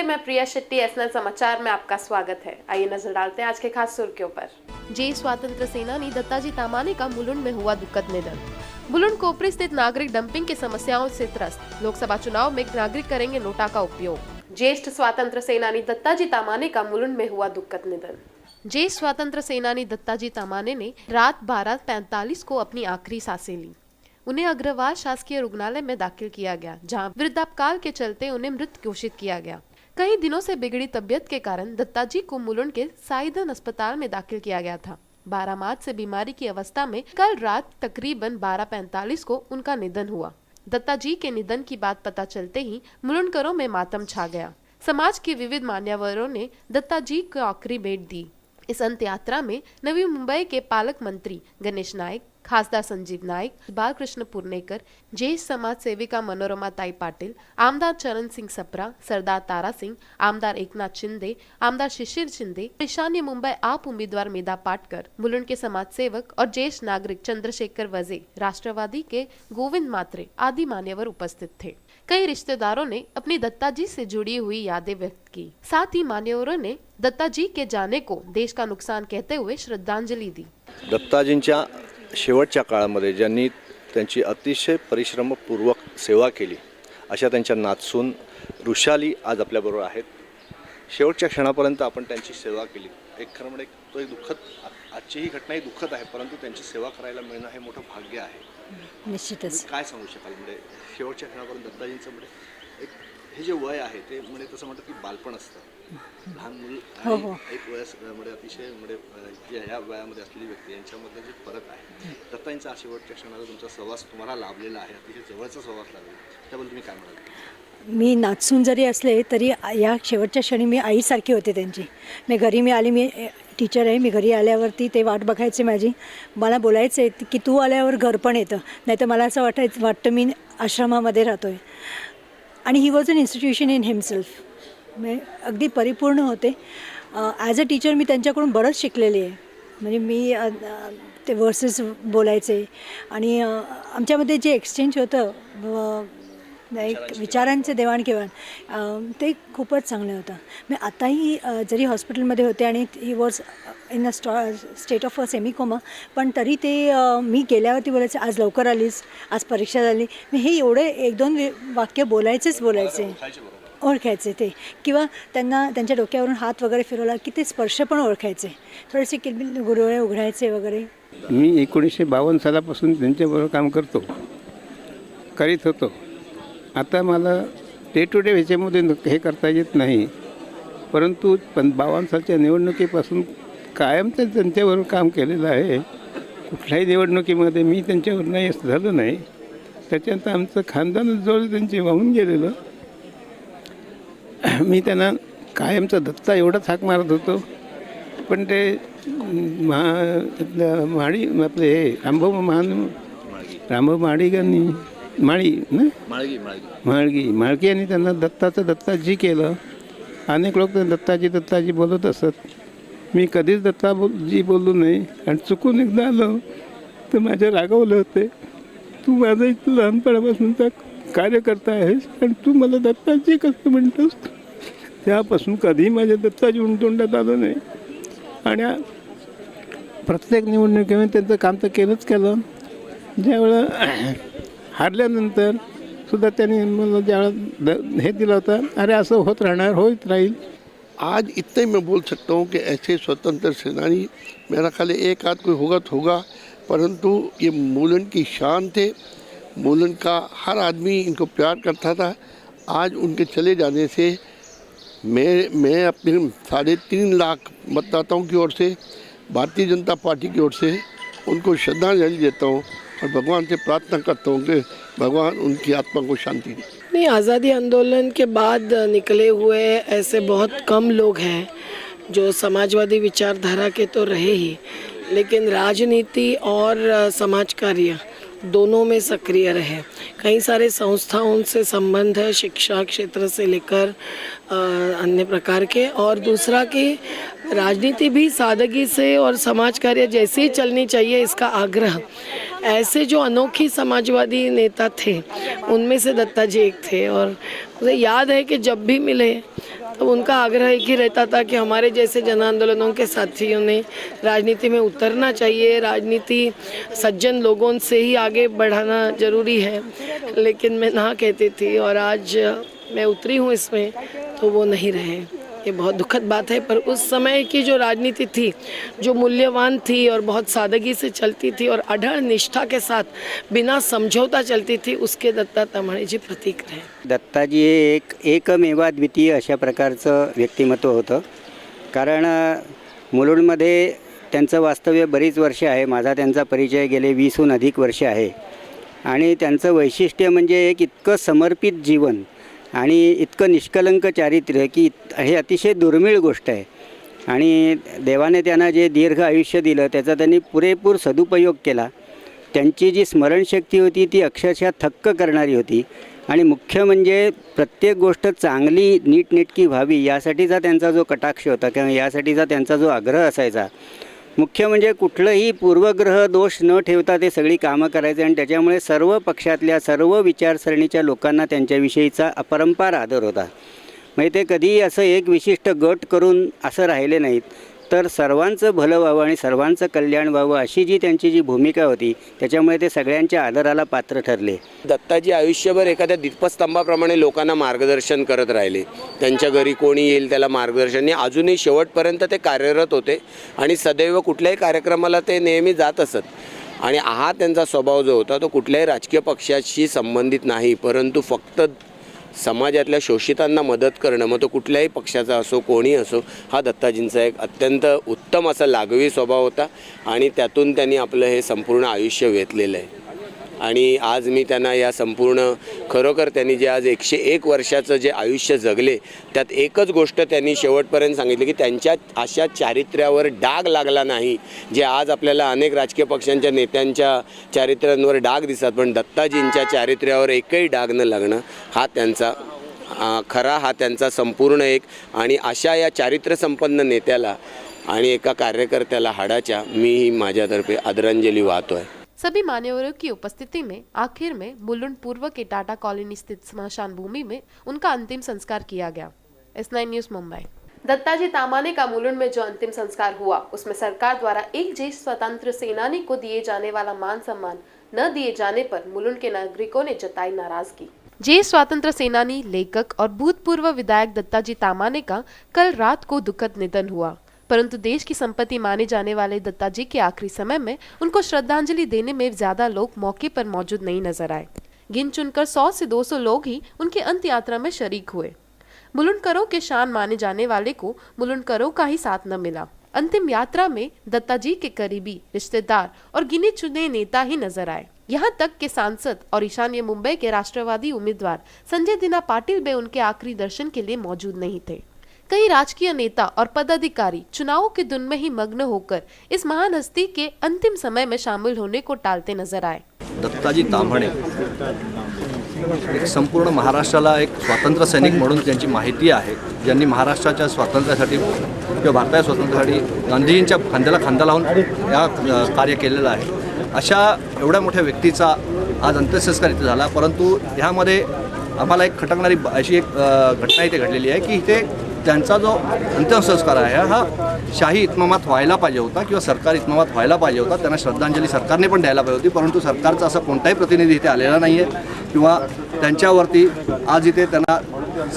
मैं प्रिया शेट्टी, एसएन समाचार में आपका स्वागत है। आइए नजर डालते हैं आज के खास सुर्खियों पर। जय स्वतंत्र सेनानी दत्ताजी तामाने का मुलुंड में हुआ दुखद निधन। मुलुंड कोपरी स्थित नागरिक डंपिंग की समस्याओं से त्रस्त। लोकसभा चुनाव में नागरिक करेंगे नोटा का उपयोग। ज्येष्ठ स्वतंत्र सेनानी दत्ताजी तामाने का मुलुंड में हुआ दुखद निधन। ज्येष्ठ स्वतंत्र सेनानी दत्ताजी तामाने ने रात 12:45 को अपनी आखिरी सांसें ली। उन्हें अग्रवाल शासकीय रुग्णालय में दाखिल किया गया, जहां वृद्धापकाल के चलते उन्हें मृत घोषित किया गया। कई दिनों से बिगड़ी तबियत के कारण दत्ताजी को मुलुंड के साइदन अस्पताल में दाखिल किया गया था। 12 मार्च से बीमारी की अवस्था में कल रात तकरीबन 12:45 को उनका निधन हुआ। दत्ताजी के निधन की बात पता चलते ही मुलुंडकरों में मातम छा गया। समाज के विविध मान्यवरों ने दत्ताजी को आखिरी भेंट दी। इस अंत यात्रा में नवी मुंबई के पालक मंत्री गणेश नाईक, खासदार संजीव नाईक, बालकृष्ण पुर्णेकर, ज्येष्ठ समाज सेविका मनोरमा ताई पाटील, आमदार चरण सिंह सप्रा, सरदार तारा सिंह, आमदार एकनाथ शिंदे, आमदार शिशिर शिंदे, ईशान्य मुंबई आप उम्मीदवार मेधा पाटकर, मुलुंड के समाज सेवक और ज्येष्ठ नागरिक चंद्रशेखर वजे, राष्ट्रवादी के गोविंद मात्रे आदि मान्यवर उपस्थित थे। कई रिश्तेदारों ने अपनी दत्ताजी से जुड़ी हुई यादें व्यक्त की। साथ ही मान्यवरों ने दत्ताजी के जाने को देश का नुकसान कहते हुए श्रद्धांजलि दी। दत्ताजींच्या शेवटच्या काळामध्ये ज्यांनी त्यांची अतिशय परिश्रमपूर्वक सेवा केली अशा त्यांच्या नातसून ऋषाली आज आपल्याबरोबर आहेत। शेवटच्या क्षणापर्यंत आपण त्यांची सेवा केली। एक खरं म्हणजे तो एक दुःखद, आजची ही घटना ही दुःखद आहे, परंतु त्यांची सेवा करायला मिळणं हे मोठं भाग्य आहे। निश्चितच काय सांगू शकाल म्हणजे शेवटच्या क्षणापर्यंत दत्ताजींचं म्हणजे एक हे जे वय आहे ते म्हणजे तसं म्हणतात की बालपण असतं, लहान मूल आणि एक वयस म्हणजे अतिशय म्हणजे या वयामध्ये असलेली व्यक्ती यांच्यामध्ये जे फरक आहे, दत्ताजींचा शेवटच्या क्षणाला तुमचा सहवास तुम्हाला लाभलेला आहे, अतिशय जवळचा सहवास लाभलेला, त्याबद्दल तुम्ही काय म्हणाल? मी नाचून जरी असले तरी या शेवटच्या क्षणी मी आईसारखी होते त्यांची। मी आली, मी टीचर आहे, मी घरी आल्यावरती ते वाट बघायचे माझी, मला बोलायचे की तू आल्यावर घर पण येतं, नाही तर मला असं वाटतं मी आश्रमामध्ये राहतोय। आणि he was an institution in himself, म्हणजे अगदी परिपूर्ण होते। ॲज अ टीचर मी त्यांच्याकडून बरंच शिकलेली आहे। म्हणजे मी ते वर्सेस बोलायचे आणि आमच्यामध्ये जे एक्सचेंज होतं, एक विचारांचे देवाणघेवाण, ते खूपच चांगलं होतं। मी आताही जरी हॉस्पिटलमध्ये होते आणि he was in a state of a semicoma, पण तरी ते मी गेल्यावरती बोलायचे आज लवकर आलीस, आज परीक्षा झाली, मी हे एवढे 1-2 वाक्य बोलायचे, ओळखायचे ते, किंवा त्यांना त्यांच्या डोक्यावरून हात वगैरे फिरवला की ते स्पर्श पण ओळखायचे, थोडेसे गुरळे उघडायचे वगैरे। मी 1952 सालापासून त्यांच्याबरोबर काम करीत होतो। आता मला डे टू डे ह्याच्यामध्ये हे करता येत नाही, परंतु 52 सालच्या निवडणुकीपासून कायम त्यांच्याबरोबर काम केलेलं आहे। कुठल्याही निवडणुकीमध्ये मी त्यांच्यावर नाही झालं नाही, त्याच्यानंतर आमचं खानदानच जवळ त्यांचे वाहून गेलेलं। मी त्यांना कायमचा दत्ता एवढाच हाक मारत होतो, पण ते आपले हे रामभाऊ माळगी यांनी त्यांना दत्ताजी केलं। अनेक लोक दत्ताजी बोलत असत, मी कधीच दत्ताजी बोललो नाही, आणि चुकून एकदा आलं तर माझ्या रागवलं होते, तू माझा इथं लहानपणापासूनचा कार्यकर्ता आहेस आणि तू मला दत्ताजी कसं म्हणतोस। त्यापासून कधीही माझ्या दत्ताजी तोंडात आलं नाही, आणि प्रत्येक निवडणुकीमध्ये त्यांचं काम तर केलं। ज्यावेळेला हारल्यानंतर सुद्धा त्यांनी मला ज्यावेळेला हे दिलं होतं, अरे असं होत राहील। आज इतने मैं बोल सकता हूँ कि ऐसे स्वतंत्र सेनानी मेरा ख्याल एक आध कोई होगा तो होगा, परंतु ये मुलुंड की शान थे। मुलुंड का हर आदमी इनको प्यार करता था। आज उनके चले जाने से मैं अपने 3.5 लाख मतदाताओं की or say, Bharatiya Janata party की ओर से उनको श्रद्धांजलि देता हूँ और भगवान से प्रार्थना करता हूँ कि भगवान उनकी आत्मा को शांति दे। नहीं, आज़ादी आंदोलन के बाद निकले हुए ऐसे बहुत कम लोग हैं जो समाजवादी विचारधारा के तो रहे ही, लेकिन राजनीति और समाज कार्य दोनों में सक्रिय रहे। कई सारे संस्थाओं से संबंध है, शिक्षा क्षेत्र से लेकर अन्य प्रकार के, और दूसरा कि राजनीति भी सादगी से और समाज कार्य जैसे ही चलनी चाहिए, इसका आग्रह ऐसे जो अनोखी समाजवादी नेता थे उनमें से दत्ता जी एक थे। और मुझे याद है कि जब भी मिले तो उनका आग्रह एक ही रहता था कि हमारे जैसे जन आंदोलनों के साथियों ने राजनीति में उतरना चाहिए, राजनीति सज्जन लोगों से ही आगे बढ़ाना ज़रूरी है। लेकिन मैं ना कहती थी और आज मैं उतरी हूँ इसमें तो वो नहीं रहे। ये बहुत दुखद बात है, पर उस समय की जो राजनीति थी, जो मूल्यवान थी और बहुत सादगी से चलती थी और अढळ निष्ठा के साथ बिना समझौता चलती थी, उसके दत्ता ताम्हाणे जी प्रतीक रहे। दत्ताजी हे एकमेवाद्वितीय अशा प्रकारचं व्यक्तिमत्व होतं. कारण मुलुंडमध्ये त्यांचं वास्तव्य बरीच वर्ष आहे. माझा त्यांचा परिचय गेले 20हून अधिक वर्ष आहे. आणि त्यांचं वैशिष्ट्य म्हणजे एक इतकं समर्पित जीवन आणि इतकं निष्कलंक चारित्र्य की हे अतिशय दुर्मिळ गोष्ट आहे. आणि देवाने त्यांना जे दीर्घ आयुष्य दिलं त्याचा त्यांनी पुरेपूर सदुपयोग केला. त्यांची जी स्मरणशक्ती होती ती अक्षरशः थक्क करणारी होती. आणि मुख्य म्हणजे प्रत्येक गोष्ट चांगली नीटनेटकी व्हावी यासाठीचा त्यांचा जो कटाक्ष होता किंवा यासाठीचा त्यांचा जो आग्रह असायचा, मुख्य म्हणजे कुठलंही पूर्वग्रह दोष न ठेवता ते सगळी कामं करायचे. आणि त्याच्यामुळे सर्व पक्षातल्या सर्व विचारसरणीच्या लोकांना त्यांच्याविषयीचा अपरंपार आदर होता. म्हणजे ते कधीही असं एक विशिष्ट गट करून असं राहिले नाहीत, तर सर्वांचं भलं व्हावं आणि सर्वांचं कल्याण व्हावं अशी जी त्यांची जी भूमिका होती त्याच्यामुळे ते सगळ्यांच्या आदराला पात्र ठरले. दत्ताजी आयुष्यभर एखाद्या दीपस्तंभाप्रमाणे लोकांना मार्गदर्शन करत राहिले. त्यांच्या घरी कोणी येईल त्याला मार्गदर्शन, अजूनही शेवटपर्यंत ते कार्यरत होते आणि सदैव कुठल्याही कार्यक्रमाला ते नेहमी जात असत. आणि हा त्यांचा स्वभाव जो होता तो कुठल्याही राजकीय पक्षाशी संबंधित नाही, परंतु फक्त समाजातल्या शोषितांना मदत करणं, मग तो कुठल्याही पक्षाचा असो कोणी असो, हा दत्ताजींचा एक अत्यंत उत्तम असा लागवी स्वभाव होता. आणि त्यातून त्यांनी आपलं हे संपूर्ण आयुष्य वेचलेलं आहे. आणि आज मी त्यांना या संपूर्ण खरोखर त्यांनी जे आज 101 वर्षाचं जे आयुष्य जगले त्यात एकच गोष्ट त्यांनी शेवटपर्यंत सांगितली की त्यांच्या अशा चारित्र्यावर डाग लागला नाही. जे आज आपल्याला अनेक राजकीय पक्षांच्या नेत्यांच्या चारित्र्यांवर डाग दिसतात, पण दत्ताजींच्या चारित्र्यावर एकही डाग न लागणं हा त्यांचा हा त्यांचा संपूर्ण एक. आणि अशा या चारित्र्यसंपन्न नेत्याला आणि एका कार्यकर्त्याला हाडाच्या मी माझ्यातर्फे आदरांजली वाहतो आहे. सभी मान्यवरों की उपस्थिति में आखिर में मुलुंड पूर्व के टाटा कॉलोनी स्थित स्मशान भूमि में उनका अंतिम संस्कार किया गया। S9 news Mumbai. दत्ताजी ताम्हाणे का मुलुंड में जो अंतिम संस्कार हुआ उसमें सरकार द्वारा एक ज्येष्ठ स्वतंत्र सेनानी को दिए जाने वाला मान सम्मान न दिए जाने पर मुलुंड के नागरिकों ने जताई नाराजगी। ज्येष्ठ स्वतंत्र सेनानी, लेखक और भूतपूर्व विधायक दत्ताजी ताम्हाणे का कल रात को दुखद निधन हुआ। परंतु देश की संपत्ति माने जाने वाले दत्ताजी के आखिरी समय में उनको श्रद्धांजलि देने में ज्यादा लोग मौके पर मौजूद नहीं नजर आए। गिन चुनकर 100 से 200 लोग ही उनकी अंत्य यात्रा में शरीक हुए। मुलुंडकरों के शान माने जाने वाले को मुलुंडकरों का ही साथ न मिला। अंतिम यात्रा में दत्ताजी के करीबी रिश्तेदार और गिने चुने नेता ही नजर आए। यहाँ तक के सांसद और ईशान्य मुंबई के राष्ट्रवादी उम्मीदवार संजय दिना पाटिल भी उनके आखिरी दर्शन के लिए मौजूद नहीं थे। कई राजकीय नेता और पदाधिकारी चुनावों के धुन में ही मग्न होकर इस महान हस्ती के अंतिम समय में शामिल होने को टालते नजर आए। दत्ताजी ताम्हाणे एक संपूर्ण महाराष्ट्राला एक स्वातंत्र्य सैनिक म्हणून त्यांची माहिती आहे, ज्यांनी महाराष्ट्राच्या स्वातंत्र्यासाठी किंवा भारताच्या स्वातंत्र्यासाठी गांधीजींच्या खांद्याला खांदा लावून या कार्य केलेलं आहे. अशा एवढ्या मोठ्या व्यक्तीचा आज अंत्यसंस्कार इथे झाला. परंतु ह्यामध्ये आम्हाला एक खटकणारी अशी एक घटना इथे घडलेली आहे की इथे त्यांचा जो अंत्यसंस्कार आहे हा शाही इतमामात व्हायला पाहिजे होता किंवा सरकार इतमामात व्हायला पाहिजे होता. त्यांना श्रद्धांजली सरकारने पण द्यायला पाहिजे होती, परंतु सरकारचा असा कोणताही प्रतिनिधी इथे आलेला नाही आहे किंवा त्यांच्यावरती आज इथे त्यांना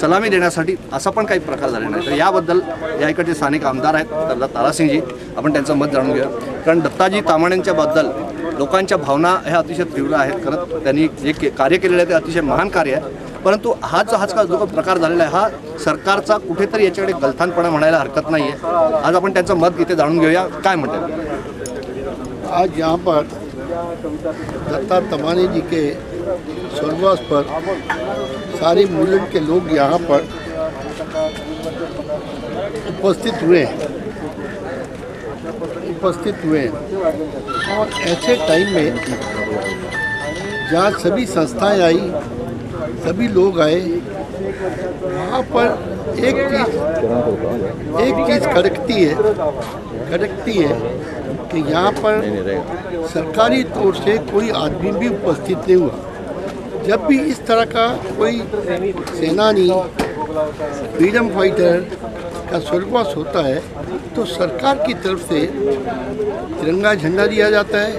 सलामी देण्यासाठी असा पण काही प्रकार झालेला नाही. तर याबद्दल या इकडचे स्थानिक आमदार आहेत तर तारासिंगजी, आपण त्यांचं मत जाणून घेऊया. कारण दत्ताजी ताम्हाणेंच्याबद्दल लोकांच्या भावना ह्या अतिशय तीव्र आहेत. खरं त्यांनी जे कार्य केलेलं आहे ते अतिशय महान कार्य आहे, परंतु हाच जो प्रकार झालेला आहे हा सरकारचा कुठेतरी याच्याकडे गलथानपणा म्हणायला हरकत नाही आहे. आज आपण त्यांचं मत इथे जाणून घेऊया, काय म्हणतात. आज यहाँ पर दत्ता ताम्हाणे जी के स्वर्गवास पर सारे मुलुंड के लोग यहाँ पर उपस्थित हुए और ऐसे टाइम में जहाँ सभी संस्थाएं आई, सभी लोग आए, वहाँ पर एक चीज़ खड़कती है खटकती है कि यहाँ पर सरकारी तौर से कोई आदमी भी उपस्थित नहीं हुआ। जब भी इस तरह का कोई सेनानी, फ्रीडम फाइटर का स्वर्गवास होता है तो सरकार की तरफ से तिरंगा झंडा दिया जाता है,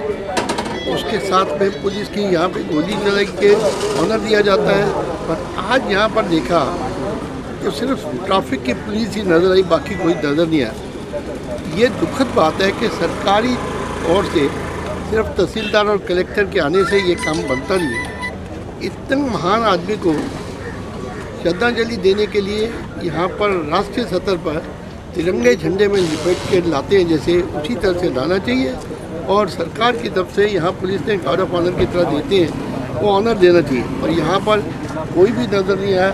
उसके साथ में पुलिस की यहाँ पे गोली चला के ऑनर दिया जाता है। पर आज यहाँ पर देखा तो सिर्फ ट्रैफिक की पुलिस ही नज़र आई, बाकी कोई नज़र नहीं आया। ये दुखद बात है कि सरकारी तौर से सिर्फ तहसीलदार और कलेक्टर के आने से ये काम बनता नहीं है। इतने महान आदमी को श्रद्धांजलि देने के लिए यहाँ पर राष्ट्रीय सतह पर तिरंगे झंडे में लिपेट के लाते हैं, जैसे उसी तरह से लाना चाहिए। और सरकार की तरफ से यहाँ पुलिस ने गार्ड ऑफ ऑनर की तरह देते हैं, वो ऑनर देना चाहिए। और यहाँ पर कोई भी नज़र नहीं आया।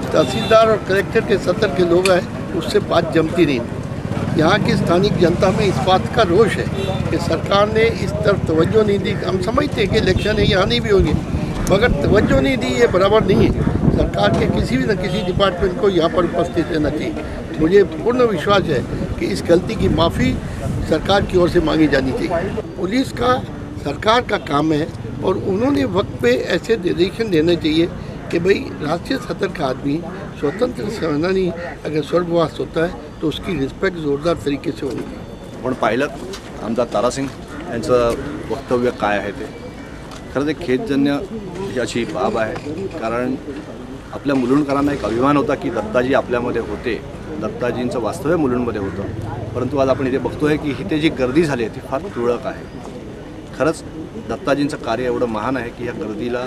तहसीलदार और कलेक्टर के सतर के लोग आए, उससे बात जमती नहीं। यहाँ की स्थानिक जनता में इस बात का रोष है कि सरकार ने इस तरफ तवज्जो नहीं दी। हम समझते हैं कि इलेक्शन है, यहाँ नहीं भी होगी, मगर तवज्जो नहीं दी, ये बराबर नहीं है। सरकार के किसी भी न किसी डिपार्टमेंट को यहाँ पर उपस्थित रहना चाहिए। मुझे पूर्ण विश्वास है कि इस गलती की माफ़ी सरकार की ओर से मांगी जानी चाहिए। पुलिस का सरकार का काम है और उन्होंने वक्त पे ऐसे निर्देशन देने चाहिए कि भाई राष्ट्रीय सतर का आदमी, स्वतंत्र सेनानी अगर स्वर्गवास होता है तो उसकी रिस्पेक्ट जोरदार तरीके से होनी चाहिए। पण पाहिलं आमदार तारासिंग यांचं वक्तव्य काय आहे ते खरंच एक खेदजन्य अशी बाब आहे। कारण आपल्या मुलुंडकरांना एक अभिमान होता की दत्ताजी आपल्यामध्ये होते, दत्ताजींचं वास्तव्य मुलुंडमध्ये होतं। परंतु आज आपण इथे बघतोय की इथे जी गर्दी झाली आहे ती फार तुरळक आहे। खरंच दत्ताजींचं कार्य एवढं महान आहे की या गर्दीला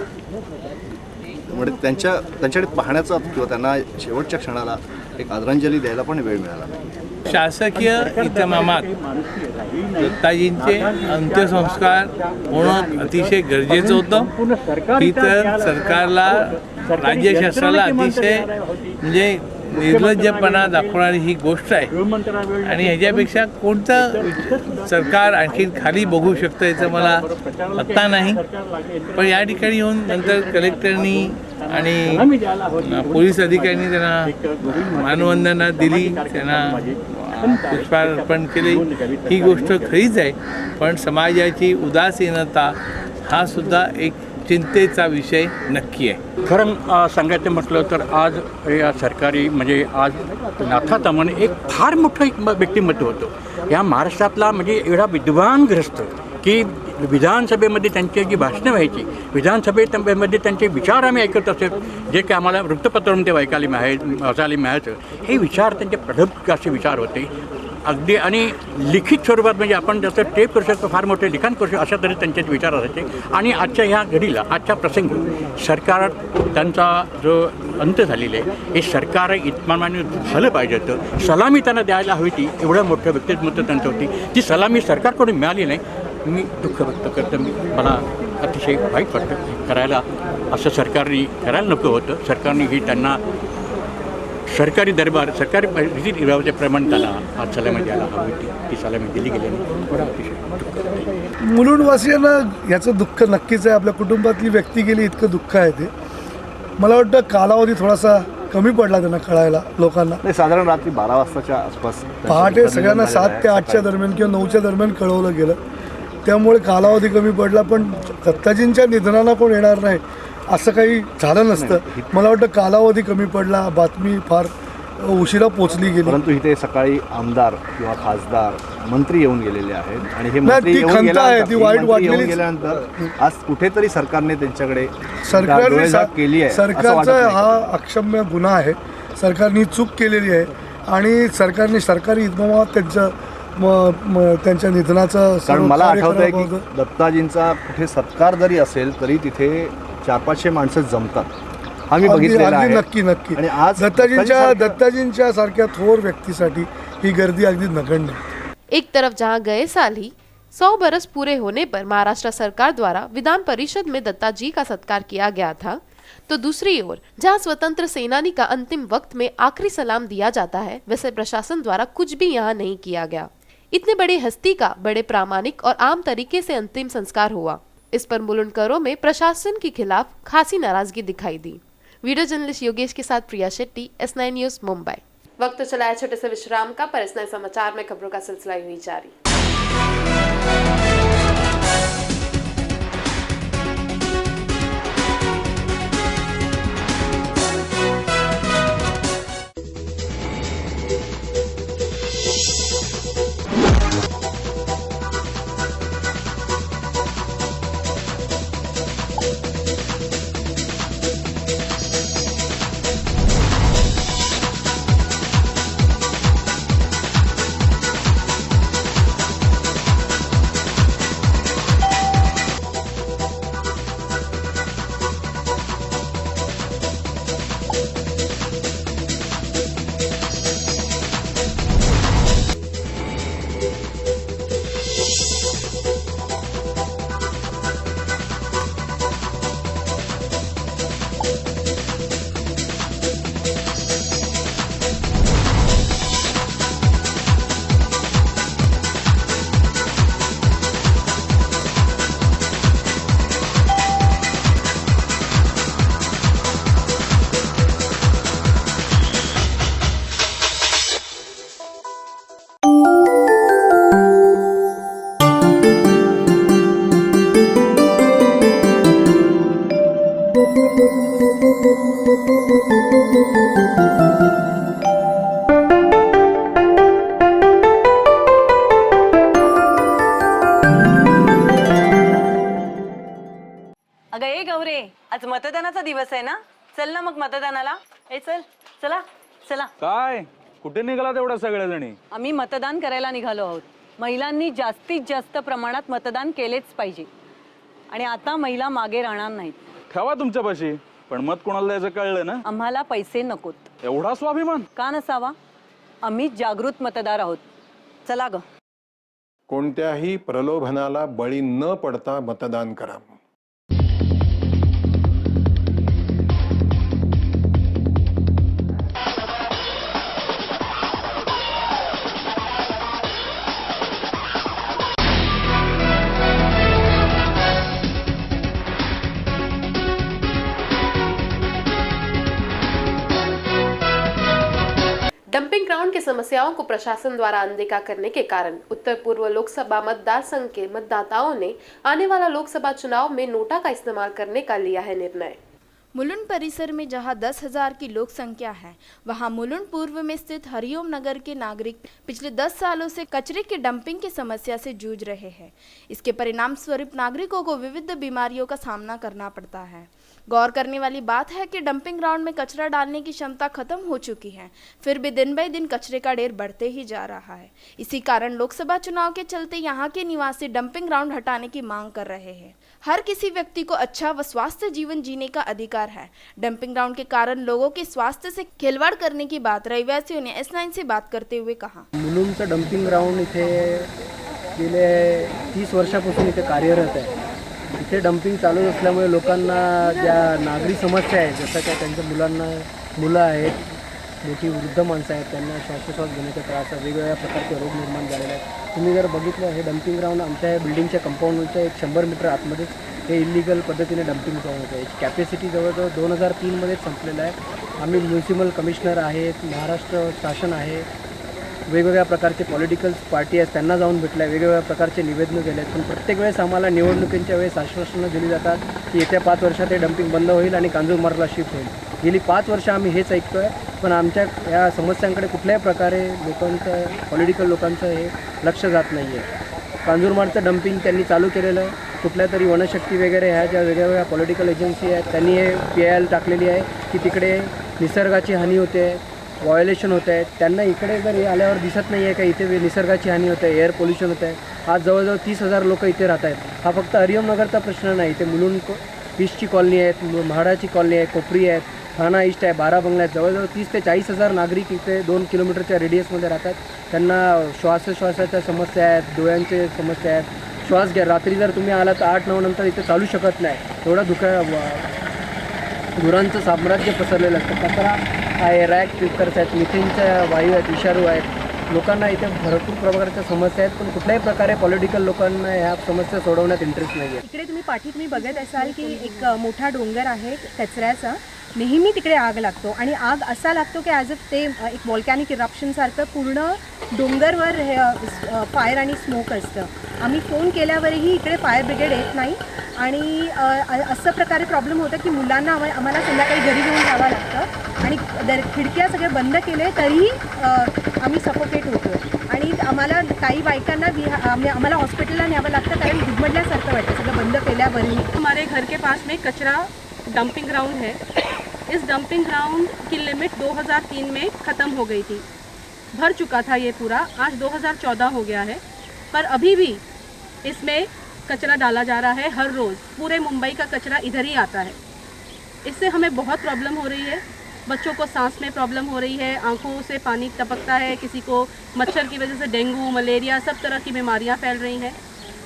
म्हणजे त्यांच्याकडे पाहण्याचा किंवा त्यांना शेवटच्या क्षणाला एक आदरांजली द्यायला पण वेळ मिळाला नाही। शासकीय इतमामात दत्ताजींचे अंत्यसंस्कार होणं अतिशय गरजेचं होतं। ही तर सरकारला, राज्यशास्त्राला अतिशय म्हणजे निर्लज्जपणा दाखवणारी ही गोष्ट आहे आणि ह्याच्यापेक्षा कोणतं सरकार आणखी खाली बघू शकतं याचं मला पत्ता नाही। पण या ठिकाणी येऊन नंतर कलेक्टरनी आणि पोलीस अधिकाऱ्यांनी त्यांना मानवंदना दिली, त्यांना पुष्पार्पण केले, ही गोष्ट खरीच आहे। पण समाजाची उदासीनता हा सुद्धा एक चिंतेचा विषय नक्की आहे। खरं सांगायचं म्हटलं तर आज या सरकारी म्हणजे आज नाथा ताम्हाणे एक फार मोठं एक व्यक्तिमत्व होतं या महाराष्ट्रातला, म्हणजे एवढा विद्वानग्रस्त की विधानसभेमध्ये त्यांची जी भाषणं व्हायची, विधानसभेमध्ये त्यांचे विचार आम्ही ऐकत असेल, जे की आम्हाला वृत्तपत्रामध्ये वाचायला मिळायचं, हे विचार त्यांचे प्रगल्भ असे विचार होते अगदी। आणि लिखित स्वरूपात म्हणजे आपण जसं टेप करू शकतो, फार मोठे लिखाण करू शकतो, अशा तरी त्यांचे विचार असायचे। आणि आजच्या ह्या घडीला, आजच्या प्रसंगी सरकार त्यांचा जो अंत झालेला आहे हे सरकार इतमामाने झालं पाहिजे होतं, सलामी त्यांना द्यायला हवी ती, एवढं मोठं व्यक्तिमत्व त्यांचं होती, ती सलामी सरकारकडून मिळाली नाही। मी दुःख व्यक्त करतो, मला अतिशय वाईट वाटतं करायला, असं सरकारने करायला नको होतं। सरकारने ही त्यांना सरकारी दरबार, सरकारी रीती रिवाजाच्या प्रमाणे त्याला आज सलामी द्यायला हवी होती, ती सलामी दिली गेली नाही, थोडा अतिशय मुलुंडवासियांना याचं दुःख नक्कीच आहे। आपल्या कुटुंबातली व्यक्ती गेली, इतकं दुःख आहे ते। मला वाटतं कालावधी थोडासा कमी पडला त्यांना कळायला लोकांना। नाही, साधारण रात्री 12 वाजताच्या आसपास पहाटे सगळ्यांना 7 ते 8च्या दरम्यान किंवा 9च्या दरम्यान कळवलं गेलं, त्यामुळे कालावधी कमी पडला। पण दत्ताजींच्या निधनाला कोण येणार नाही असं काही झालं नसतं। मला वाटतं कालावधी कमी पडला, बातमी फार उशिरा पोचली गेली। परंतु इथे सकाळी आमदार किंवा खासदार, मंत्री येऊन गेलेले आहेत आणि हे नाही, मंत्री ती येऊन खंत आहे, ती वाईट मंत्री येऊन वाटलेली गेल्यानंतर आज कुठेतरी सरकारने त्यांच्याकडे सरकारने डोळेझाक केली आहे असं वाटत सरकारचा नाही? हा अक्षम्य गुन्हा आहे, सरकारने चूक केलेली आहे आणि सरकारने सरकारी इतमामात त्यांच्या निधनाचं कारण मला कार्य आठवतंय करावं की होतं। दत्ताजींचा कुठे सत्कार जरी असेल तरी तिथे 400-500 माणसं जमतात, आम्ही बघितलेलं अगदी आहे। नक्की आणि आज दत्ताजींच्या सारख्या थोर व्यक्तीसाठी ही गर्दी अगदी नगण्य। एक तरफ जहां गए साल ही 100 बरस पूरे होने पर महाराष्ट्र सरकार द्वारा विधान परिषद में दत्ताजी का सत्कार किया गया था, तो दूसरी ओर जहां स्वतंत्र सेनानी का अंतिम वक्त में आखिरी सलाम दिया जाता है, वैसे प्रशासन द्वारा कुछ भी यहाँ नहीं किया गया। इतने बड़ी हस्ती का बड़े प्रामाणिक और आम तरीके से अंतिम संस्कार हुआ, इस पर मुलुंडकरों में प्रशासन के खिलाफ खासी नाराजगी दिखाई दी। वीडियो जर्नलिस्ट योगेश के साथ प्रिया शेट्टी, S9 न्यूज़, मुंबई। वक्त चला है छोटे से विश्राम का, पर इस नए समाचार में खबरों का सिलसिला हुई जारी। अगं ए गौरे, आज मतदानाचा दिवस आहे ना, चल ना मग मतदानाला. ए चल, चला चला. काय कुठे निघाला तेवढ्या सगळ्या जणी? आम्ही मतदान करायला निघालो आहोत. महिलांनी जास्तीत जास्त प्रमाणात मतदान केलेच पाहिजे आणि आता महिला मागे राहणार नाहीत. ठेवा तुमच्यापाशी, पण मत कोणाला द्यायचं कळलं ना. आम्हाला पैसे नकोत. एवढा स्वाभिमान का नसावा? आम्ही जागृत मतदार आहोत. चला ग. कोणत्याही प्रलोभनाला बळी न पडता मतदान करा. डंपिंग ग्राउंड की समस्याओं को प्रशासन द्वारा अनदेखा करने के कारण उत्तर पूर्व लोकसभा मतदार संघ के मतदाताओं ने आने वाला लोकसभा चुनाव में नोटा का इस्तेमाल करने का लिया है निर्णय। मुलुंड परिसर में जहां 10,000 की लोक संख्या है, वहां मुलुंड पूर्व में स्थित हरिओम नगर के नागरिक पिछले 10 सालों से कचरे की डंपिंग की समस्या से जूझ रहे हैं। इसके परिणाम स्वरूप नागरिकों को विविध बीमारियों का सामना करना पड़ता है। गौर करने वाली बात है कि डंपिंग ग्राउंड में कचरा डालने की क्षमता खत्म हो चुकी है, फिर भी दिन ब दिन कचरे का ढेर बढ़ते ही जा रहा है। इसी कारण लोकसभा चुनाव के चलते यहाँ के निवासी डंपिंग ग्राउंड हटाने की मांग कर रहे हैं। हर किसी व्यक्ति को अच्छा व स्वास्थ्य जीवन जीने का अधिकार है। डंपिंग ग्राउंड के कारण लोगों के स्वास्थ्य से खिलवाड़ करने की बात रहिवासियों ने S9 से बात करते हुए कहा। मुलुंडचं डंपिंग ग्राउंड इथे गेले 30 वर्षापासून इथे कार्यरत आहे. इथे डंपिंग चालू असल्यामुळे लोकांना ज्या नागरी समस्या आहेत, जसं काय त्यांच्या मुलं आहेत, मोठी वृद्ध माणसं आहेत, त्यांना श्वासोच्छ्वास घेण्याचा त्रास, वेगवेगळ्या प्रकारचे रोग निर्माण झालेले आहेत. तुम्ही जर बघितलं, हे डंपिंग ग्राउंड आमच्या बिल्डिंगच्या कंपाऊंडच्या 100 मीटर आतमध्येच हे इलिगल पद्धतीने डंपिंग ग्राउंड होतं. याची कॅपॅसिटी जवळजवळ 2003मध्येच संपलेलं आहे. आम्ही म्युन्सिपल कमिशनर आहेत, महाराष्ट्र शासन आहे, वेगवेगळ्या प्रकारचे पॉलिटिकल पार्टी आहेत, त्यांना जाऊन भेटल्या, वेगवेगळ्या प्रकारचे निवेदनं दिले आहेत. पण प्रत्येक वेळेस आम्हाला निवडणुकींच्या वेळेस आश्वासनं दिली जातात की येत्या 5 वर्षात हे डंपिंग बंद होईल आणि कांजूरमार्गला शिफ्ट होईल. गेली 5 वर्ष आम्ही हेच ऐकतो आहे, पण आमच्या या समस्यांकडे कुठल्याही प्रकारे पॉलिटिकल लोकांचं हे लक्ष जात नाही आहे. कांजूरमार्गचं डंपिंग त्यांनी चालू केलेलं आहे. कुठल्या तरी वनशक्ती वगैरे ह्या ज्या वेगवेगळ्या पॉलिटिकल एजन्सी आहेत, त्यांनी हे PIL टाकलेली आहे की तिकडे निसर्गाची हानी होते, व्हायोलेशन होत आहे. त्यांना इकडे जर हे आल्यावर दिसत नाही आहे का इथे निसर्गाची हानी होते, एअर पोल्युशन होतं आहे. आज जवळजवळ 30,000 लोक इथे राहत आहेत. हा फक्त हरिओम नगरचा प्रश्न नाही. इथे मुलुंड ईस्टची कॉलनी आहेत, म्हाडाची कॉलनी आहे, कोपरी आहेत, ठाणा ईस्ट आहे, 12 बंगला आहेत. जवळजवळ 30,000 ते 40,000 नागरिक इथे 2 किलोमीटरच्या रेडियसमध्ये राहतात. त्यांना श्वासोच्छ्वासाच्या समस्या आहेत, डोळ्यांचे समस्या आहेत. श्वास घ्या, रात्री जर तुम्ही आला तर 8-9 नंतर इथे चालू शकत नाही. एवढा धुरांचं साम्राज्य पसरलेलं असतं. कचरा आहे, रॅक फिल्टर्स आहेत, मिथेनच्या वायू आहेत, विषाणू आहेत. लोकांना इथे भरपूर प्रकारच्या समस्या आहेत, पण कुठल्याही प्रकारे पॉलिटिकल लोकांना ह्या समस्या सोडवण्यात इंटरेस्ट नाही आहे. इकडे तुम्ही बघत असाल की एक मोठा डोंगर आहे कचऱ्याचा. नेहमी तिकडे आग लागतो आणि आग असा लागतो की ॲज इफ ते एक व्हॉल्कॅनिक इरप्शनसारखं पूर्ण डोंगरवर हे फायर आणि स्मोक असतं. आम्ही फोन केल्यावरही इकडे फायर ब्रिगेड येत नाही आणि असं प्रकारे प्रॉब्लेम होतं की मुलांना आम्हाला संध्याकाळी घरी घेऊन जावं लागतं आणि खिडक्या सगळे बंद केले तरीही आम्ही सफोकेट होतो आणि आम्हाला काही बायकांना आम्हाला हॉस्पिटलला न्यावं लागतं कारण दुधमडल्यासारखं वाटतं सगळं बंद केल्यावरही. हमारे घर के पास में कचरा डंपिंग ग्राउंड है. इस डंपिंग ग्राउंड की लिमिट 2003 में ख़त्म हो गई थी. भर चुका था ये पूरा. आज 2014 हो गया है पर अभी भी इसमें कचरा डाला जा रहा है. हर रोज़ पूरे मुंबई का कचरा इधर ही आता है. इससे हमें बहुत प्रॉब्लम हो रही है. बच्चों को सांस में प्रॉब्लम हो रही है, आंखों से पानी टपकता है, किसी को मच्छर की वजह से डेंगू मलेरिया सब तरह की बीमारियां फैल रही हैं.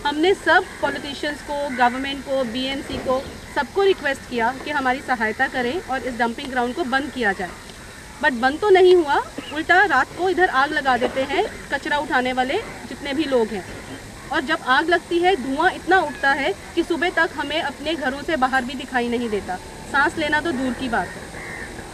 हमने सब पॉलिटिशियंस को, गवर्नमेंट को, बीएमसी को, सबको रिक्वेस्ट किया कि हमारी सहायता करें और इस डंपिंग ग्राउंड को बंद किया जाए. बट बंद तो नहीं हुआ, उल्टा रात को इधर आग लगा देते हैं कचरा उठाने वाले जितने भी लोग हैं. और जब आग लगती है धुआं इतना उठता है कि सुबह तक हमें अपने घरों से बाहर भी दिखाई नहीं देता. सांस लेना तो दूर की बात है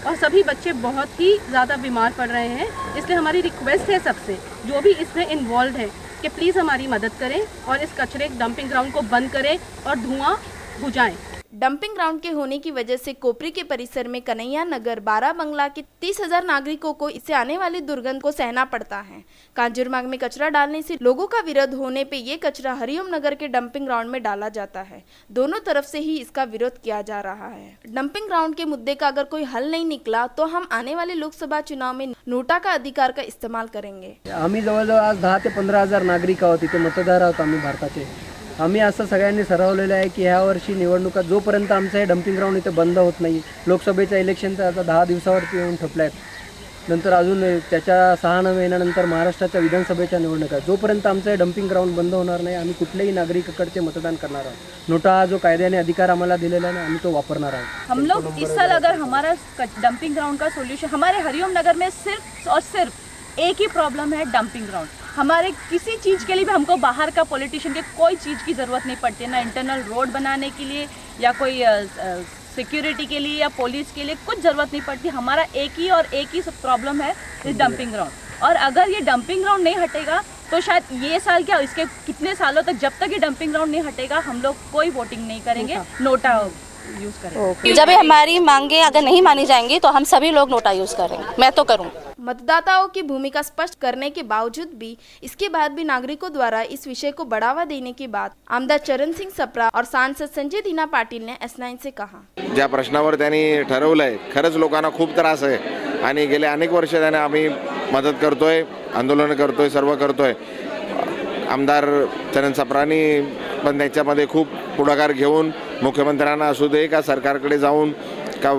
और सभी बच्चे बहुत ही ज़्यादा बीमार पड़ रहे हैं. इसलिए हमारी रिक्वेस्ट है सबसे जो भी इसमें इन्वॉल्व है कि प्लीज़ हमारी मदद करें और इस कचरे डंपिंग ग्राउंड को बंद करें और धुआं बुझाएं. डंपिंग ग्राउंड के होने की वजह से कोपरी के परिसर में कन्हैया नगर 12 बंगला के 30,000 नागरिकों को इससे आने वाली दुर्गंध को सहना पड़ता है. कांजूरमार्ग में कचरा डालने से लोगों का विरोध होने पे ये कचरा हरिओम नगर के डंपिंग ग्राउंड में डाला जाता है. दोनों तरफ से ही इसका विरोध किया जा रहा है. डंपिंग ग्राउंड के मुद्दे का अगर कोई हल नहीं निकला तो हम आने वाले लोकसभा चुनाव में नोटा का अधिकार का इस्तेमाल करेंगे. आम्ही जवळजवळ आज 10 ते 15,000 नागरिक आहोत, इथे मतदार आहोत आम्ही भारताचे. आम्ही असं सगळ्यांनी ठरवलेलं आहे की ह्या वर्षी निवडणुका जोपर्यंत आमचं हे डंपिंग ग्राउंड इथे बंद होत नाही, लोकसभेच्या इलेक्शनचं आता 10 दिवसावरती येऊन ठपल्या आहेत, नंतर अजून त्याच्या 6 महिन्यानंतर महाराष्ट्राच्या विधानसभेच्या निवडणुका, जोपर्यंत आमचं हे डंपिंग ग्राउंड बंद होणार नाही आम्ही कुठल्याही नागरिकाकडचे मतदान करणार आहोत. नोटा हा जो कायद्याने अधिकार आम्हाला दिलेला आहे आम्ही तो वापरणार आहोत. हम लोग इस साल अगर हमारा डंपिंग ग्राउंड का सोल्यूशन, हमारे हरिओम नगर में सिर्फ और सिर्फ एक ही प्रॉब्लम है डंपिंग ग्राउंड. हमारे किसी चीज़ के लिए भी हमको बाहर का पॉलिटिशियन के कोई चीज़ की ज़रूरत नहीं पड़ती है, ना इंटरनल रोड बनाने के लिए या कोई सिक्योरिटी के लिए या पुलिस के लिए कुछ ज़रूरत नहीं पड़ती. हमारा एक ही प्रॉब्लम है इस डंपिंग ग्राउंड. और अगर ये डंपिंग ग्राउंड नहीं हटेगा तो शायद ये साल क्या इसके कितने सालों तक जब तक ये डंपिंग ग्राउंड नहीं हटेगा हम लोग कोई वोटिंग नहीं करेंगे, नोटा यूज़ करेंगे. जब हमारी मांगे अगर नहीं मानी जाएंगी तो हम सभी लोग नोटा यूज़ करेंगे. मैं तो करूँ. मतदाताओं की भूमिका स्पष्ट करने के बावजूद भी इसके बाद भी नागरिकों द्वारा इस विषय को बढ़ावा देने की बात आमदार चरण सिंग सप्रा और सांसद संजय दीना पाटील ने S9 से कहा. ज्या प्रश्नावर त्यांनी ठरवलंय खरंच लोकांना खूप त्रास आहे आणि गेले अनेक वर्ष त्याने आम्ही मदत करतोय, आंदोलन करतोय, सर्व करतोय. आमदार चरण सप्रांनी पण त्याच्यामध्ये खूप पुढाकार घेऊन मुख्यमंत्र्यांना असू दे का सरकारकडे जाऊन का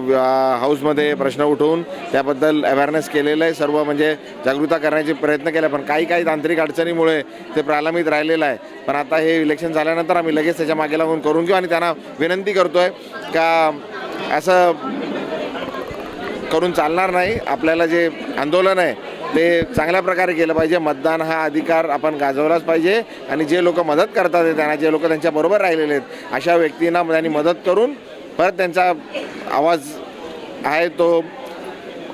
हाऊसमध्ये प्रश्न उठवून त्याबद्दल अवेअरनेस केलेलं आहे. सर्व म्हणजे जागरूकता करण्याचे प्रयत्न केला, पण काही तांत्रिक अडचणीमुळे ते प्रलंबित राहिलेलं आहे. पण आता हे इलेक्शन झाल्यानंतर आम्ही लगेच त्याच्या मागे लागून करून घेऊ आणि त्यांना विनंती करतोय का असं करून चालणार नाही. आपल्याला जे आंदोलन आहे ते चांगल्या प्रकारे केलं पाहिजे. मतदान हा अधिकार आपण गाजवलाच पाहिजे आणि जे लोक मदत करतात त्यांना, जे लोक त्यांच्याबरोबर राहिलेले आहेत अशा व्यक्तींना त्यांनी मदत करून परत त्यांचा आवाज आहे तो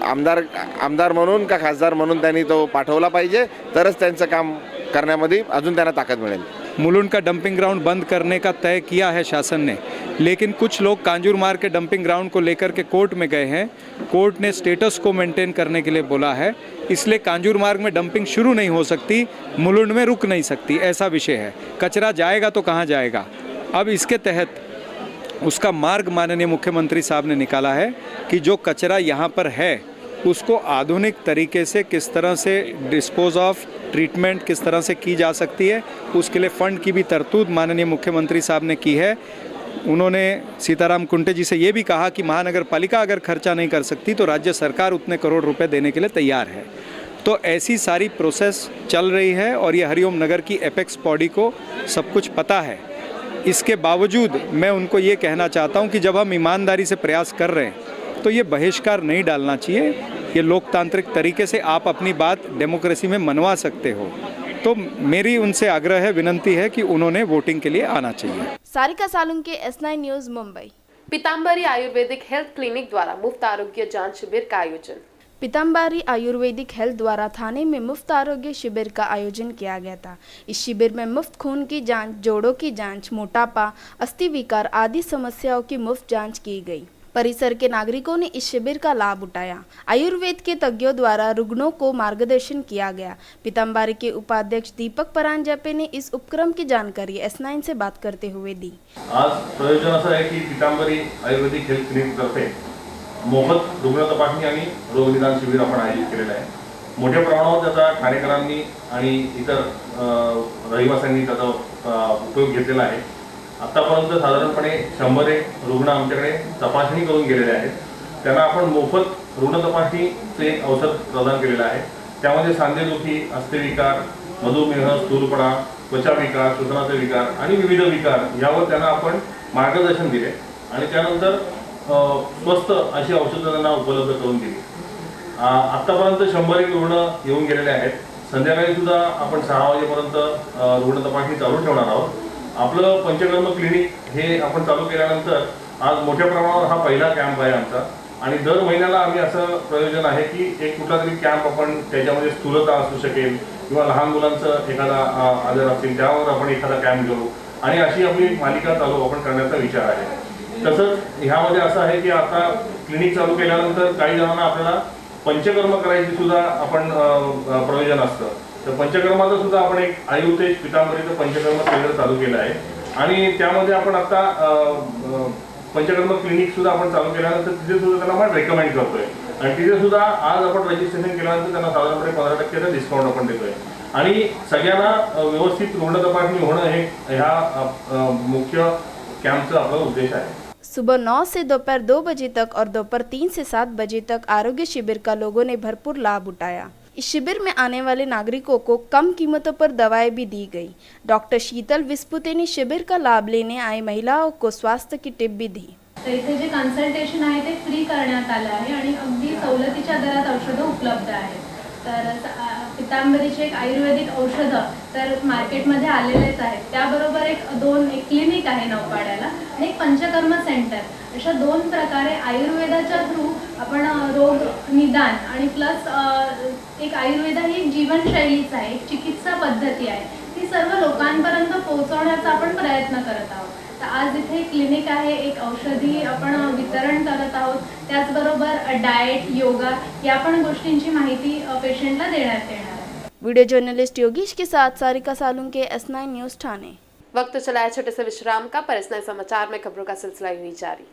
आमदार म्हणून का खासदार म्हणून त्यांनी तो पाठवला पाहिजे, तरच त्यांचं काम करण्यामध्ये अजून त्यांना ताकद मिळेल. मुलुंड का डंपिंग ग्राउंड बंद करने का तय किया है शासन ने, लेकिन कुछ लोग कांजूरमार्ग के डंपिंग ग्राउंड को लेकर के कोर्ट में गए हैं. कोर्ट ने स्टेटस को मेंटेन करने के लिए बोला है, इसलिए कांजूरमार्ग में डंपिंग शुरू नहीं हो सकती, मुलुंड में रुक नहीं सकती, ऐसा विषय है. कचरा जाएगा तो कहाँ जाएगा. अब इसके तहत उसका मार्ग माननीय मुख्यमंत्री साहब ने निकाला है कि जो कचरा यहाँ पर है उसको आधुनिक तरीके से किस तरह से डिस्पोज ऑफ ट्रीटमेंट किस तरह से की जा सकती है, उसके लिए फ़ंड की भी तरतूद माननीय मुख्यमंत्री साहब ने की है. उन्होंने सीताराम कुंटे जी से ये भी कहा कि महानगर पालिका अगर खर्चा नहीं कर सकती तो राज्य सरकार उतने करोड़ रुपए देने के लिए तैयार है. तो ऐसी सारी प्रोसेस चल रही है और ये हरिओम नगर की एपेक्स बॉडी को सब कुछ पता है. इसके बावजूद मैं उनको ये कहना चाहता हूँ कि जब हम ईमानदारी से प्रयास कर रहे हैं तो ये बहिष्कार नहीं डालना चाहिए. ये लोकतांत्रिक तरीके से आप अपनी बात डेमोक्रेसी में मनवा सकते हो। तो मेरी उनसे आग्रह है, विनंती है कि उन्होंने वोटिंग के लिए आना चाहिए। Sarika Salunke, S9 news, Mumbai. Pitambari ayurvedic health clinic द्वारा मुफ्त आरोग्य जांच शिविर का आयोजन। पीताम्बरी आयुर्वेदिक हेल्थ द्वारा थाने में मुफ्त आरोग्य शिविर का आयोजन किया गया था। इस शिविर में मुफ्त खून की जांच, जोड़ों की जांच, मोटापा, अस्थि विकार आदि समस्याओं की मुफ्त जांच की गई। परिसर के नागरिकों ने इस शिविर का लाभ उठाया। आयुर्वेद के तज्ञों द्वारा रुग्णों को मार्गदर्शन किया गया। पीताम्बरी के उपाध्यक्ष दीपक परांजपे ने इस उपक्रम की जानकारी S9 से बात करते हुए दी। आज प्रयोजन असं आहे की पीताम्बरी आयुर्वेदिक हेल्थ क्लिनिक तर्फे मोफत रुग्ण तपासणी आणि रोगनिदान शिबिर आपण आयोजित केलेलं आहे। मोठ्या प्रमाणावर त्याचा ठाणेकरांनी आणि इतर रहिवाशांनी त्याचा उपयोग घेतलेला आहे। आतापर्यंत साधारणपणे 100 रुग्ण आमच्याकडे तपासणी करून गेलेले आहेत। त्यांना आपण मोफत रुग्ण तपासणीचे एक औषध प्रदान केलेलं आहे। त्यामध्ये सांधेदुखी, अस्थिविकार, मधुमेह, स्थूलपणा, त्वचा विकार, श्वसनाचे विकार आणि विविध विकार यावर त्यांना आपण मार्गदर्शन दिले आणि त्यानंतर स्वस्त अशी औषधं त्यांना उपलब्ध करून दिली। आतापर्यंत 100 रुग्ण येऊन गेलेले आहेत। संध्याकाळी सुद्धा आपण 6 वाजेपर्यंत रुग्ण तपासणी चालू ठेवणार आहोत। आपलं पंचकर्म क्लिनिक हे आपण चालू केल्यानंतर आज मोठ्या प्रमाणावर हा पहिला कॅम्प आहे आमचा आणि दर महिन्याला आम्ही असं प्रयोजन आहे की एक कुठला तरी कॅम्प आपण त्याच्यामध्ये स्थूलता असू शकेल किंवा लहान मुलांचं एखादा आजार असेल त्यावर आपण एखादा कॅम्प घेऊ आणि अशी आपली मालिका चालू आपण करण्याचा विचार आहे। तसंच ह्यामध्ये असं आहे की आता क्लिनिक चालू केल्यानंतर काही जणांना आपल्याला पंचकर्म करायची सुद्धा आपण प्रयोजन असतं। तर पंचकर्माचं सुद्धा आपण एक आयुर्वेद पीतांबरीचं पंचकर्म केंद्र चालू केलं आहे आणि त्यामध्ये आपण आता पंचकर्म क्लिनिक सुद्धा आपण चालू केल्यानंतर तिथे सुद्धा त्यांना आपण रेकमेंड करतोय आणि तिथे सुद्धा आज आपण रजिस्ट्रेशन केल्यानंतर त्यांना साधारणपणे 15% डिस्काउंट आपण देतोय आणि सगळ्यांना व्यवस्थित रुग्ण तपासणी होणं हे ह्या मुख्य कैंप का उद्देश्य है। सुबह 9 से दोपहर 2 बजे तक और दोपहर 3 से 7 बजे तक आरोग्य शिविर का लोगों ने भरपूर लाभ उठाया। इस शिविर में आने वाले नागरिकों को कम कीमतों पर दवाएं भी दी गई। डॉक्टर शीतल विस्पुते ने शिविर का लाभ लेने आए महिलाओं को स्वास्थ्य की टिप भी दी। तर इथे जे कन्सल्टेशन आहे ते फ्री करण्यात आलं आहे आणि अगदी सवलतीच्या दरात औषधं उपलब्ध आहेत। तर पीतांबरीचे एक आयुर्वेदिक औषधं तर मार्केटमध्ये आलेलेच आहेत। त्याबरोबर एक क्लिनिक आहे नौपाड्याला आणि एक पंचकर्म सेंटर, अशा 2 प्रकारे आयुर्वेदाच्या थ्रू आपण रोग निदान आणि प्लस एक आयुर्वेद ही एक जीवनशैलीच आहे, एक चिकित्सा पद्धती आहे, ती सर्व लोकांपर्यंत पोहोचवण्याचा आपण प्रयत्न करत आहोत। तर आज इथे क्लिनिक आहे, एक औषधी आपण वितरण करत आहोत, त्याचबरोबर डाएट, योगा या पण गोष्टींची माहिती पेशंटला देण्यात येणार आहे। वीडियो जर्नलिस्ट योगेश के साथ सारिका सालुंके, S9 न्यूज़, ठाणे। वक्त चला है छोटे से विश्राम का, पर S9 समाचार में खबरों का सिलसिला हुई जारी।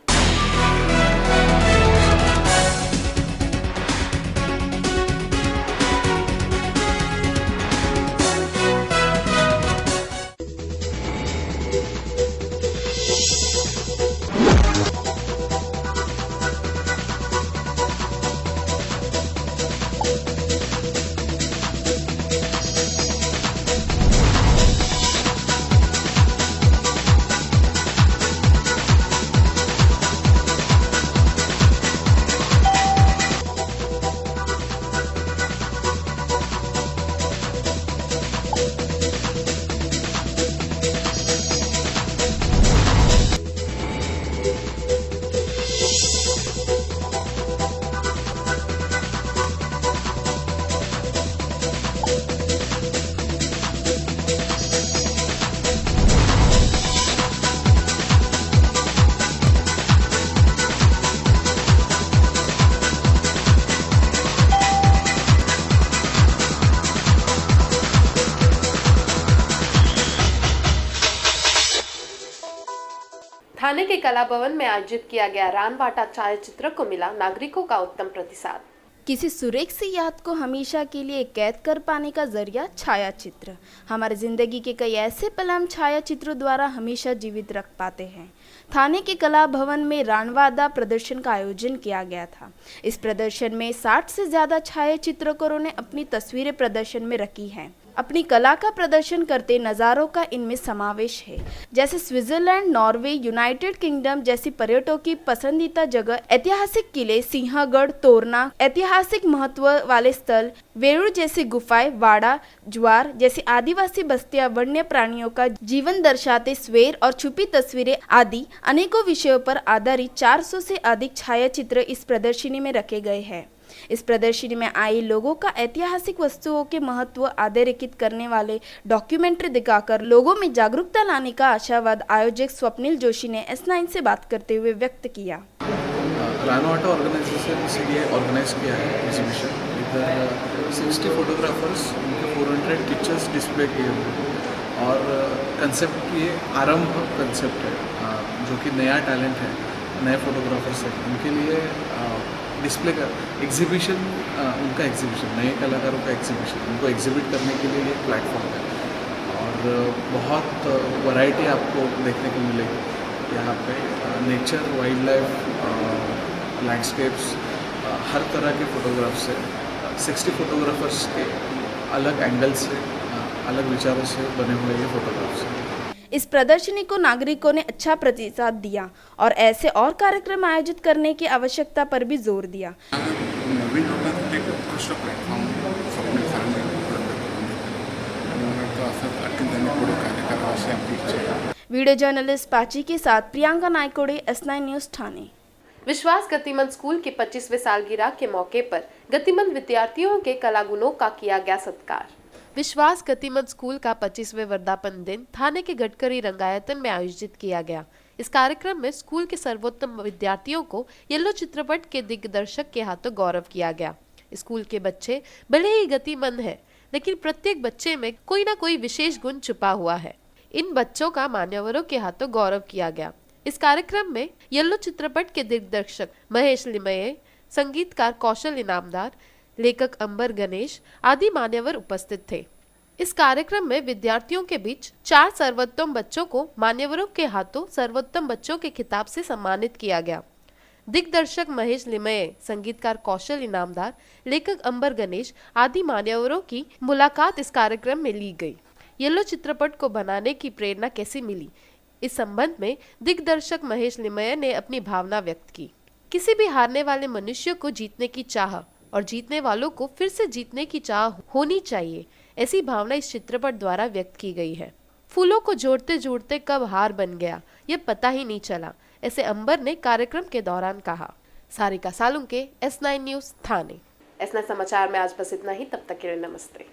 थाने के कला भवन में आयोजित किया गया रानबाटा छायाचित्र को मिला नागरिकों का उत्तम प्रतिसाद। किसी सुरेख सी याद को हमेशा के लिए कैद कर पाने का जरिया छायाचित्र। हमारी जिंदगी के कई ऐसे पल हम छायाचित्रों द्वारा हमेशा जीवित रख पाते हैं। थाने के कला भवन में रानवादा प्रदर्शन का आयोजन किया गया था। इस प्रदर्शन में 60 से ज़्यादा छायाचित्रकारों ने अपनी तस्वीरें प्रदर्शन में रखी हैं। अपनी कला का प्रदर्शन करते नज़ारों का इनमें समावेश है। जैसे स्विट्जरलैंड, नॉर्वे, यूनाइटेड किंगडम जैसी पर्यटकों की पसंदीदा जगह, ऐतिहासिक किले, सिंहगढ़, तोरना, ऐतिहासिक महत्व वाले स्थल, वेरूळ जैसी गुफाएं, वाड़ा, ज्वार जैसी आदिवासी बस्तियां, वन्य प्राणियों का जीवन दर्शाते स्वेर और छुपी तस्वीरें आदि अनेकों विषयों पर आधारित 400 से अधिक छायाचित्र इस प्रदर्शनी में रखे गए हैं। इस प्रदर्शनी में आए लोगों का ऐतिहासिक वस्तुओं के महत्व अधोरेखित करने वाले डॉक्यूमेंट्री दिखाकर लोगों में जागरूकता लाने का आशावाद आयोजक स्वप्निल जोशी ने S9 से बात करते हुए व्यक्त किया। रानो आर्ट ऑर्गेनाइजेशन से ऑर्गेनाइज किया है एग्जीबिशन। इधर 60 फोटोग्राफर्स, उनके 400 पिक्चर्स डिस्प्ले किए हुए और कंसेप्ट ये आरंभ कंसेप्ट है, जो कि नया टैलेंट है, नए फोटोग्राफर्स हैं, उनके लिए डिस्प्ले का एग्जीबिशन, उनका एग्जीबिशन, नए कलाकारों का एग्जीबिशन, उनको एग्जिबिट करने के लिए एक प्लेटफॉर्म है और बहुत वैरायटी आपको देखने को मिलेगी यहाँ पे। नेचर, वाइल्ड लाइफ, लैंडस्केप्स, हर तरह के फोटोग्राफ्स है। 60 फोटोग्राफर्स के अलग एंगल से, अलग विचारों से बने हुए ये फोटोग्राफ्स हैं। इस प्रदर्शनी को नागरिकों ने अच्छा प्रतिसाद दिया और ऐसे और कार्यक्रम आयोजित करने की आवश्यकता पर भी जोर दिया। नवीन लोकांसाठी एक उत्कृष्ट प्लॅटफॉर्म स्वप्नील सरांनी असंच आणखी त्यांनी पुढे कार्य करावं अशी आमची इच्छा आहे। वीडियो जर्नलिस्ट पाची के साथ प्रियंका नायकोड़े, S9 न्यूज़ ठाणे। विश्वास गतिमंद स्कूल की 25वें सालगिरह के मौके पर गतिमंद विद्यार्थियों के कला गुणों का किया गया सत्कार। विश्वास गतिमंद स्कूल का 25वें वर्धापन दिन थाने के गडकरी रंगायतन में आयोजित किया गया। इस कार्यक्रम में स्कूल के सर्वोत्तम विद्यार्थियों को येलो चित्रपट के दिग्दर्शक के हाथों गौरव किया गया। स्कूल के बच्चे भले ही गतिमंद हैं, लेकिन प्रत्येक बच्चे में कोई ना कोई विशेष गुण छुपा हुआ है। इन बच्चों का मान्यवरों के हाथों गौरव किया गया। इस कार्यक्रम में येलो चित्रपट के दिग्दर्शक महेश लिमये, संगीतकार कौशल इनामदार, लेखक अंबर गणेश आदि मान्यवर उपस्थित थे। इस कार्यक्रम में विद्यार्थियों के बीच 4 सर्वोत्तम बच्चों को मान्यवरों के हाथों सर्वोत्तम बच्चों के खिताब से सम्मानित किया गया। दिग्दर्शक महेश लिमये, संगीतकार कौशल इनामदार, लेखक अंबर गणेश आदि मान्यवरों की मुलाकात इस कार्यक्रम में ली गई। येलो चित्रपट को बनाने की प्रेरणा कैसे मिली, इस संबंध में दिग्दर्शक महेश लिमये ने अपनी भावना व्यक्त की। किसी भी हारने वाले मनुष्य को जीतने की चाह और जीतने वालों को फिर से जीतने की चाह होनी चाहिए, ऐसी भावना इस चित्रपट द्वारा व्यक्त की गई है। फूलों को जोड़ते जोड़ते कब हार बन गया ये पता ही नहीं चला, ऐसे अंबर ने कार्यक्रम के दौरान कहा। सारिका सालुंके, S9 न्यूज़ थाने। S9 समाचार में आज बस इतना ही, तब तक के लिए नमस्ते।